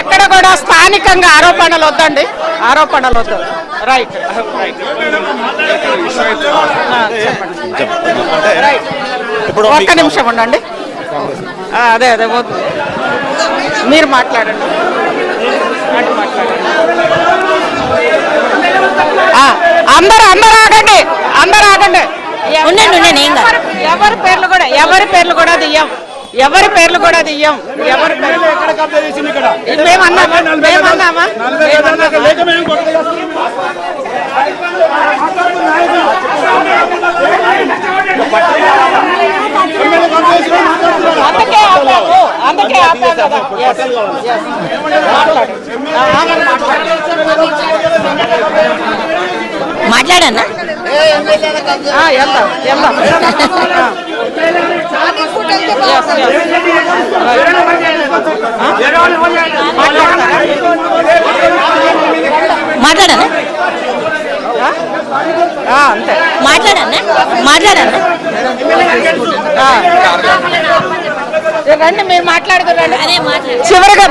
ఇక్కడ కూడా స్థానికంగా ఆరోపణలు వద్దండి, ఆరోపణలు వద్దు. రైట్ ఒక్క నిమిషం ఉండండి. అదే వద్దు, మీరు మాట్లాడండి. అందరూ ఆగండి, అందరూ ఆగండి. ఎవరి పేర్లు కూడా దియ్యం, ఎవరి పేర్లు కూడా దియ్యం. ఎవరి పేర్లు మేమన్నామా? అందుకే మాట్లాడన్నా మాట్లాడన్నా రండి, మీరు మాట్లాడుతురండి. చివరిగా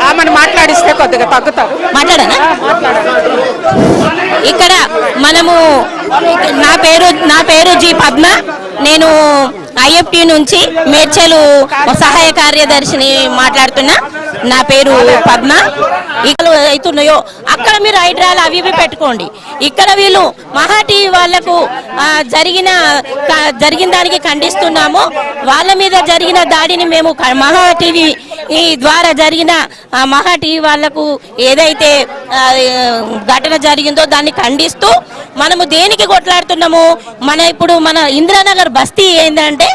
ఆమెను మాట్లాడిస్తే కొద్దిగా తగ్గుతారు. మాట్లాడనా? ఇక్కడ మనము నా పేరు జి పద్మ. నేను ఐఎఫ్టి నుంచి మేడ్చలు సహాయ కార్యదర్శిని మాట్లాడుతున్నా. నా పేరు పద్మ. ఇక్కడ అవుతున్నాయో అక్కడ మీరు హైడ్రాలు అవి ఇవి పెట్టుకోండి. ఇక్కడ వీళ్ళు మహా టీవీ వాళ్లకు జరిగిన దానికి ఖండిస్తున్నాము. వాళ్ళ మీద జరిగిన దాడిని మేము మహా టీవీ ద్వారా జరిగిన మహా టీవీ వాళ్లకు ఏదైతే ఘటన జరిగిందో దాన్ని ఖండిస్తూ మనము దేనికి కొట్లాడుతున్నాము. ఇప్పుడు మన ఇందిరానగర్ బస్తీ ఏంటంటే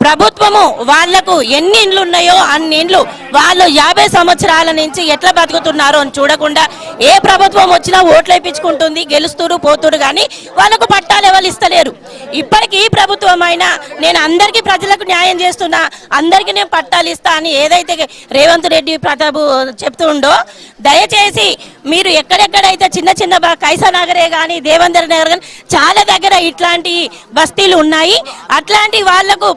ప్రభుత్వము వాళ్లకు ఎన్ని ఇండ్లు ఉన్నాయో అన్ని ఇండ్లు వాళ్ళు 50 సంవత్సరాల నుంచి ఎట్లా బతుకుతున్నారో అని చూడకుండా ఏ ప్రభుత్వం వచ్చినా ఓట్లు వేయించుకుంటుంది, గెలుస్తురు పోతురు, కానీ వాళ్ళకు పట్టాలు ఎవరు ఇస్తలేరు. ఇప్పటికీ ఈ ప్రభుత్వం అయినా నేను అందరికీ ప్రజలకు న్యాయం చేస్తున్నా, అందరికీ నేను పట్టాలు ఇస్తా అని ఏదైతే రేవంత్ రెడ్డి ప్రతాప్ చెప్తుండో దయచేసి మీరు ఎక్కడెక్కడైతే చిన్న చిన్న కైసానగరే కానీ దేవేందర్ నగర్ కానీ చాలా దగ్గర ఇట్లాంటి బస్తీలు ఉన్నాయి. అట్లాంటి వాళ్లకు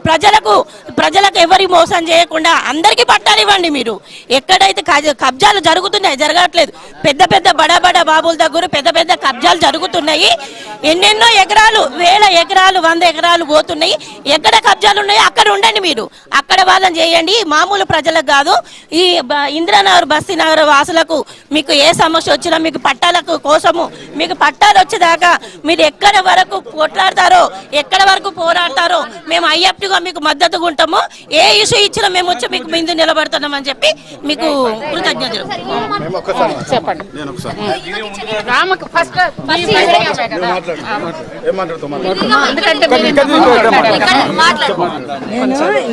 ప్రజలకు ఎవరి మోసం చేయకుండా అందరికీ పట్టాలు ఇవ్వండి. మీరు ఎక్కడైతే కబ్జాలు జరుగుతున్నాయి, జరగట్లేదు, పెద్ద పెద్ద బడా బాబుల దగ్గర పెద్ద పెద్ద కబ్జాలు జరుగుతున్నాయి. ఎన్నెన్నో ఎకరాలు, 1000 ఎకరాలు 100 ఎకరాలు పోతున్నాయి. ఎక్కడ కబ్జాలు ఉన్నాయో అక్కడ ఉండండి, మీరు అక్కడ వాళ్ళని చేయండి. మామూలు ప్రజలకు కాదు, ఈ ఇందిరానగర్ బస్తీ నగర్ వాసులకు మీకు ఏ సమస్య వచ్చినా మీకు పట్టాలకు కోసము మీకు పట్టాలు వచ్చేదాకా మీరు ఎక్కడ వరకు కొట్లాడతారో ఎక్కడ వరకు పోరాడతారో మేము ఐఎఫ్టీగా మీకు మద్దతుగా ఉంటాము. ఏ ఇష్యూ ఇచ్చినా మేము వచ్చి మీకు ముందు నిలబడుతున్నామని చెప్పి మీకు కృతజ్ఞతలు. చెప్పండి. నేను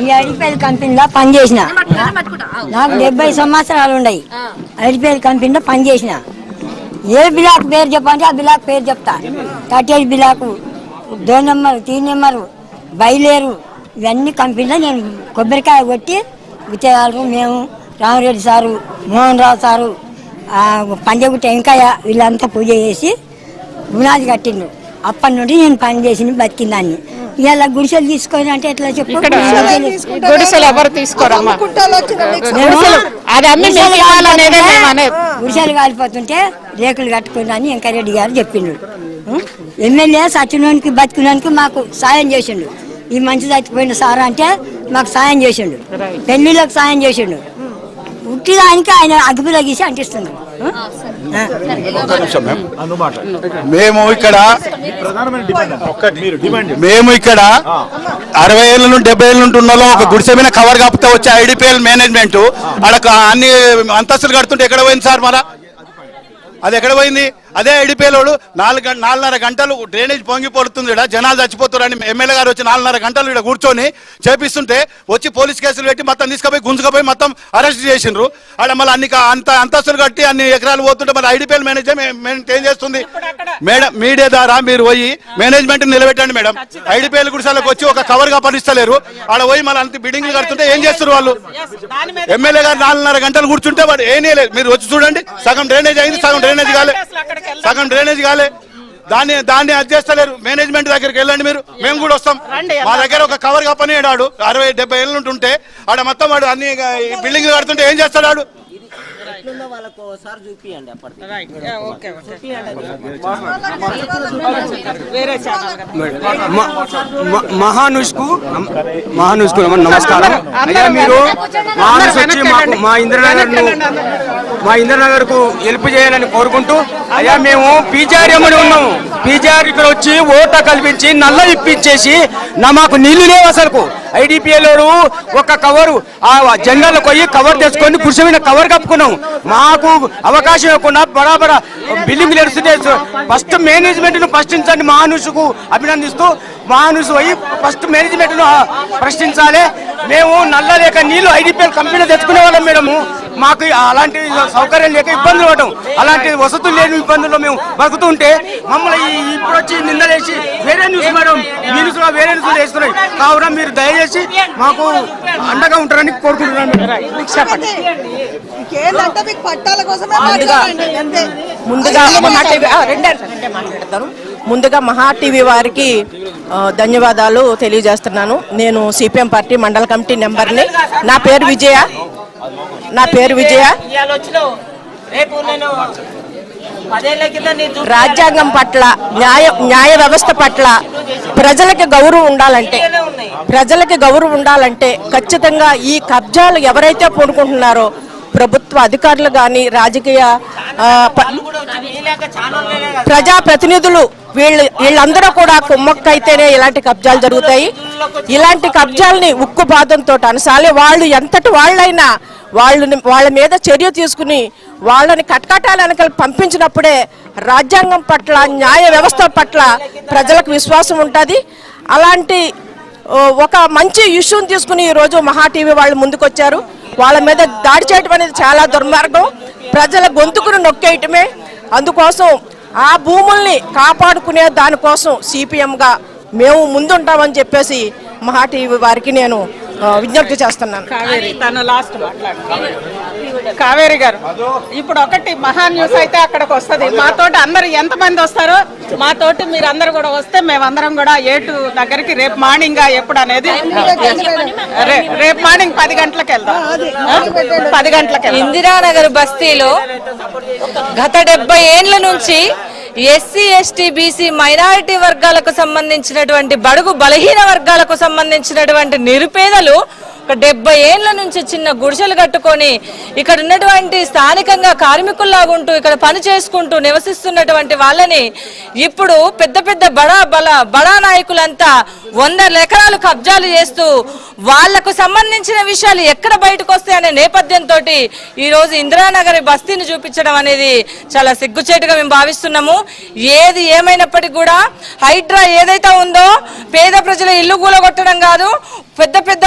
ఈ ఐడిపిఎల్ కంపెనీలో పనిచేసిన. నాకు 70 సంవత్సరాలు ఉన్నాయి. ఐడిపిఎల్ కంపెనీలో పనిచేసిన. ఏ బిలాక్ పేరు చెప్పంటే ఆ బిలాక్ పేరు చెప్తా. కట్టేజ్ బిలాకు, 2 నెంబరు 3 నెంబరు, బయలేరు, ఇవన్నీ కంపెనీలో నేను కొబ్బరికాయ కొట్టి విజయాలు మేము రామరెడ్డి సారు, మోహన్ రావు సారు, పంజగుట్ట వెంకయ్య వీళ్ళంతా పూజ చేసి గుణాది కట్టిండ్రు. అప్పటి నుండి నేను పని చేసి బతికిందాన్ని. ఇలా గుడిసెలు తీసుకొని అంటే ఎట్లా చెప్పు, గుడిసెలు ఎవరు తీసుకోరమ్మా. గుడిసెలు కాలిపోతుంటే రేకులు కట్టుకున్నాని వెంకయ్యరెడ్డి గారు చెప్పిండు. ఎమ్మెల్యే సచివానికి బతికినానికి మాకు సాయం చేసిండు. ఈ మంచి చచ్చిపోయిన సారా అంటే మాకు సాయం చేసిండు, పెళ్లిళ్ళకి సాయం చేసిండు. ఉట్టిదానికి ఆయన అగ్గిపుల్ల గీసి అంటిస్తుండ్రు. మేము ఇక్కడ 60 ఏళ్ళ నుండి 70 ఏళ్ళ నుండి ఉన్న ఒక గుడిసె మీద కవర్ కాపుతా వచ్చే ఐడిపిఎల్ మేనేజ్మెంట్ అక్కడ అన్ని అంతస్తులు కడుతుంటే ఎక్కడ పోయింది సార్? మరా అది ఎక్కడ పోయింది? అదే ఐడిపిఎలోడు 4.5 గంటలు డ్రైనేజ్ పొంగిపోతుంది, ఇక్కడ జనాలు చచ్చిపోతారని ఎమ్మెల్యే గారు వచ్చి 4.5 గంటలు ఇక్కడ కూర్చొని చేపిస్తుంటే వచ్చి పోలీస్ కేసులు పెట్టి మొత్తం తీసుకుపోయి గుంజుకపోయి మొత్తం అరెస్ట్ చేసిండ్రు. ఆడ మళ్ళీ అంతస్తులు కట్టి అన్ని ఎకరాలు పోతుంటే మళ్ళీ ఐడిపిఎల్ మేనేజ్మెంట్ ఏం చేస్తుంది? మేడం మీడియా ద్వారా మీరు పోయి మేనేజ్మెంట్ నిలబెట్టండి మేడం. ఐడిపిఎల్ గుడిసెలకు వచ్చి ఒక కవర్ గా పరిస్తలేరు. ఆడ పోయి మళ్ళీ అంత బిల్డింగ్లు కడుతుంటే ఏం చేస్తారు వాళ్ళు? ఎమ్మెల్యే గారు 4.5 గంటలు కూర్చుంటే వాడు ఏం లేదు. మీరు వచ్చి చూడండి, సగం డ్రైనేజ్ అయింది, సగం డ్రైనేజ్ కాలే. దాన్ని అది చేస్తలేరు. మేనేజ్మెంట్ దగ్గరికి వెళ్ళండి మీరు, మేము కూడా వస్తాం. మా దగ్గర ఒక కవర్ కప్పని ఆడు 60-70 ఏళ్ళు ఉంటుంటే ఆడ మొత్తం వాడు అన్ని బిల్డింగ్లు కడుతుంటే ఏం చేస్తాడు ఆడు? మహానుష్కు నమస్కారం అయ్యా. మీరు మహానుష్ వచ్చి మాకు మా ఇంద్రనగర్ కు హెల్ప్ చేయాలని కోరుకుంటూ అయ్యా మేము పీజీఆర్ ఎమ్మడి ఉన్నాము. పీజీఆర్ ఇక్కడ వచ్చి ఓట కల్పించి నల్ల ఇప్పించేసి మాకు నీళ్లు లేవు అసలు. IDPL ఒక కవరు ఆ జంగల్లో పోయి కవర్ తెచ్చుకొని పురుషమైన కవర్ కప్పుకున్నాం. మాకు అవకాశం ఇవ్వకుండా బరాబర బిల్డింగ్ నడుస్తుంటే ఫస్ట్ మేనేజ్మెంట్ ను ప్రశ్నించండి. మహానుషుకు అభినందిస్తూ మహానుషు పోయి ఫస్ట్ మేనేజ్మెంట్ ను ప్రశ్నించాలి. మేము నల్ల లేక నీళ్లు IDPL కంపెనీలో తెచ్చుకునే వాళ్ళం మేడము. మాకు అలాంటి సౌకర్యం లేక ఇబ్బందులు పడటం, అలాంటి వసతులు లేని ఇబ్బందుల్లో మేము బతుకుతుంటే మమ్మల్ని ఇప్పుడు వచ్చి నిందలేసి వేరే న్యూస్ మేడం వేరే న్యూస్ వేస్తున్నాయి. కావున మీరు దయచేసి మాకు అండగా ఉంటారని కోరుకుంటున్నాను. ముందుగా మహా టీవీ వారికి ధన్యవాదాలు తెలియజేస్తున్నాను. నేను CPM పార్టీ మండల కమిటీ నెంబర్ని. నా పేరు విజయ. రాజ్యాంగం పట్ల న్యాయ వ్యవస్థ పట్ల ప్రజలకి గౌరవం ఉండాలంటే ఖచ్చితంగా ఈ కబ్జాలు ఎవరైతే పూనుకుంటున్నారో ప్రభుత్వ అధికారులు కానీ రాజకీయ ప్రజాప్రతినిధులు వీళ్ళందరూ కూడా కుమ్మక్కైతేనే ఇలాంటి కబ్జాలు జరుగుతాయి. ఇలాంటి కబ్జాలని ఉక్కు పాదంతో అనసాలి. వాళ్ళు ఎంతటి వాళ్ళైనా వాళ్ళ మీద చర్య తీసుకుని వాళ్ళని కటకటాలకు పంపించినప్పుడే రాజ్యాంగం పట్ల న్యాయ వ్యవస్థ పట్ల ప్రజలకు విశ్వాసం ఉంటుంది. అలాంటి ఒక మంచి ఇష్యూని తీసుకుని ఈరోజు మహా టీవీ వాళ్ళు ముందుకొచ్చారు. వాళ్ళ మీద దాడి చేయటం అనేది చాలా దుర్మార్గం. ప్రజల గొంతుకును నొక్కేయటమే. అందుకోసం ఆ భూముల్ని కాపాడుకునే దానికోసం CPMగా మేము ముందుంటామని చెప్పేసి మహా టీవీ వారికి నేను విజ్ఞప్తి చేస్తున్నాను. కావేరి గారు, ఇప్పుడు ఒకటి మహా న్యూస్ అయితే అక్కడికి వస్తుంది. మాతోటి అందరు ఎంతమంది వస్తారో మాతోటి మీరు అందరు కూడా వస్తే మేమందరం కూడా ఏటు దగ్గరికి రేపు మార్నింగ్ ఎప్పుడు అనేది రేపు మార్నింగ్ 10 గంటలకు వెళ్దాం. 10 గంటలకు ఇందిరానగర్ బస్తీలో గత 70 ఏండ్ల నుంచి SC, ST, BC మైనారిటీ వర్గాలకు సంబంధించినటువంటి బడుగు బలహీన వర్గాలకు సంబంధించినటువంటి నిరుపేదలు 70 ఏండ్ల నుంచి చిన్న గుడిసెలు కట్టుకొని ఇక్కడ ఉన్నటువంటి స్థానికంగా కార్మికుల్లాగా ఉంటూ ఇక్కడ పని చేసుకుంటూ నివసిస్తున్నటువంటి వాళ్ళని ఇప్పుడు పెద్ద పెద్ద బడా నాయకులంతా 100 ఎకరాలు కబ్జాలు చేస్తూ వాళ్లకు సంబంధించిన విషయాలు ఎక్కడ బయటకు వస్తాయనే నేపథ్యంతో ఈ రోజు ఇందిరానగర్ బస్తీని చూపించడం అనేది చాలా సిగ్గుచేటుగా మేము భావిస్తున్నాము. ఏది ఏమైనప్పటికీ కూడా హైడ్రా ఏదైతే ఉందో పేద ప్రజల ఇల్లు కూలగొట్టడం కాదు, పెద్ద పెద్ద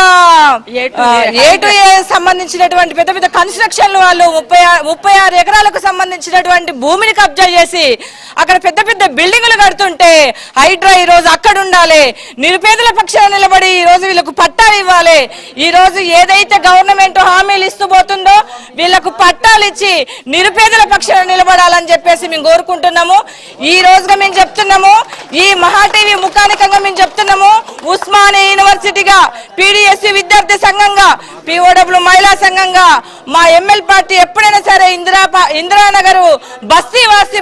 సంబంధించినటువంటి పెద్ద పెద్ద కన్స్ట్రక్షన్లు వాళ్ళు 36 ఎకరాలకు సంబంధించినటువంటి భూమిని కబ్జా చేసి అక్కడ పెద్ద పెద్ద బిల్డింగులు కడుతుంటే హైడ్రా ఈ రోజు అక్కడ ఉండాలి, నిరుపేదల పక్షాన నిలబడి ఈ రోజు వీళ్ళకు పట్టాలు ఇవ్వాలి. ఈ రోజు ఏదైతే గవర్నమెంట్ హామీలు ఇస్తూ పోతుందో వీళ్ళకు పట్టాలు ఇచ్చి నిరుపేదల పక్షాన నిలబడాలని చెప్పేసి మేము కోరుకుంటున్నాము. ఈ రోజుగా మేము చెప్తున్నాము, ఈ మహా టీవీ ముఖానికంగా మేము చెప్తున్నాము, ఉస్మానియా యూనివర్సిటీగా PDSC విద్యార్థి సంఘంగా POW మహిళా సంఘంగా మా ML పార్టీ ఎప్పుడైనా సరే ఇందిరానగర్ బస్తీ వాసి